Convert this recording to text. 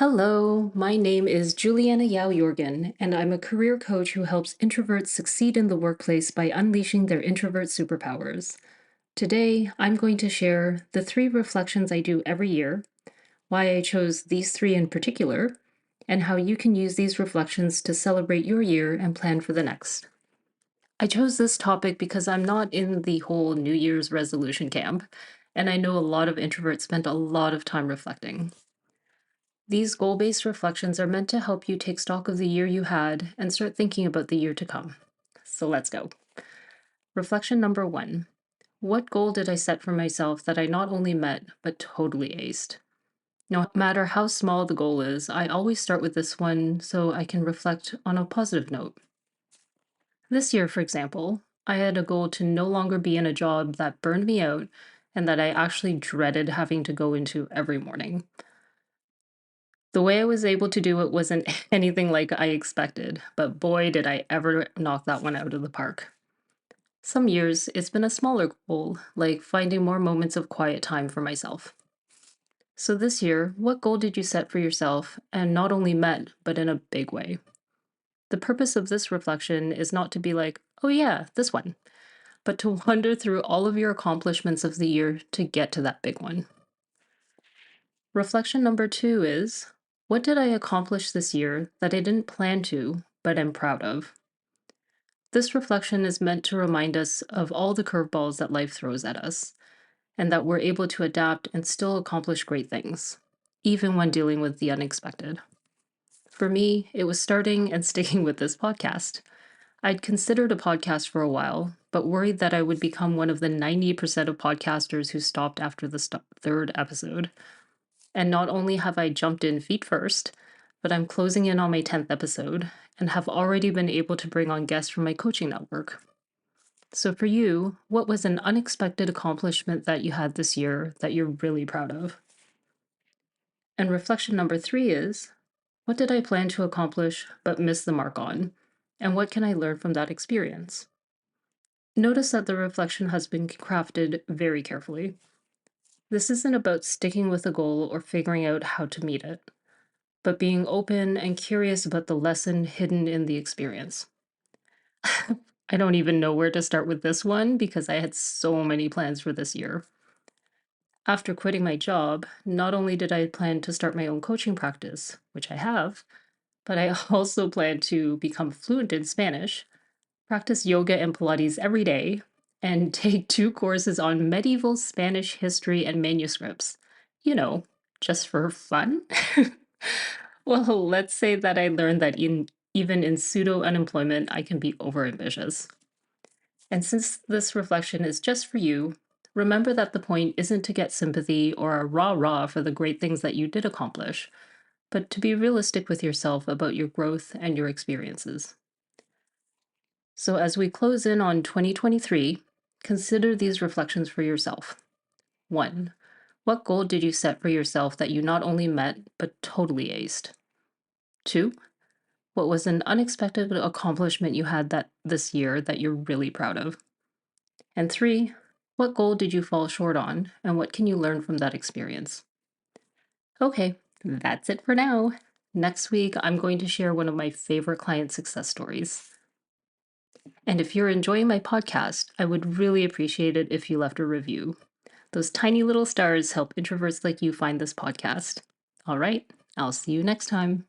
Hello, my name is Juliana Yao Jorgen, and I'm a career coach who helps introverts succeed in the workplace by unleashing their introvert superpowers. Today, I'm going to share the 3 reflections I do every year, why I chose these 3 in particular, and how you can use these reflections to celebrate your year and plan for the next. I chose this topic because I'm not in the whole New Year's resolution camp, and I know a lot of introverts spend a lot of time reflecting. These goal based reflections are meant to help you take stock of the year you had and start thinking about the year to come. So let's go. Reflection number 1. What goal did I set for myself that I not only met, but totally aced? No matter how small the goal is, I always start with this one so I can reflect on a positive note. This year, for example, I had a goal to no longer be in a job that burned me out and that I actually dreaded having to go into every morning. The way I was able to do it wasn't anything like I expected, but boy, did I ever knock that one out of the park. Some years, it's been a smaller goal, like finding more moments of quiet time for myself. So this year, what goal did you set for yourself and not only met, but in a big way? The purpose of this reflection is not to be like, oh yeah, this one, but to wander through all of your accomplishments of the year to get to that big one. Reflection number 2 is, what did I accomplish this year that I didn't plan to, but am proud of? This reflection is meant to remind us of all the curveballs that life throws at us, and that we're able to adapt and still accomplish great things, even when dealing with the unexpected. For me, it was starting and sticking with this podcast. I'd considered a podcast for a while, but worried that I would become one of the 90% of podcasters who stopped after the 3rd episode. And not only have I jumped in feet first, but I'm closing in on my 10th episode and have already been able to bring on guests from my coaching network. So, for you, what was an unexpected accomplishment that you had this year that you're really proud of? And reflection number 3 is, what did I plan to accomplish but miss the mark on? And what can I learn from that experience? Notice that the reflection has been crafted very carefully. This isn't about sticking with a goal or figuring out how to meet it, but being open and curious about the lesson hidden in the experience. I don't even know where to start with this one because I had so many plans for this year. After quitting my job, not only did I plan to start my own coaching practice, which I have, but I also plan to become fluent in Spanish, practice yoga and Pilates every day, and take 2 courses on medieval Spanish history and manuscripts. You know, just for fun. Well, let's say that I learned that even in pseudo unemployment, I can be overambitious. And since this reflection is just for you, remember that the point isn't to get sympathy or a rah rah for the great things that you did accomplish, but to be realistic with yourself about your growth and your experiences. So, as we close in on 2023, consider these reflections for yourself. 1. What goal did you set for yourself that you not only met, but totally aced? 2. What was an unexpected accomplishment you had that this year that you're really proud of? And 3, what goal did you fall short on, and what can you learn from that experience? Okay, that's it for now. Next week, I'm going to share one of my favorite client success stories. And if you're enjoying my podcast, I would really appreciate it if you left a review. Those tiny little stars help introverts like you find this podcast. All right, I'll see you next time.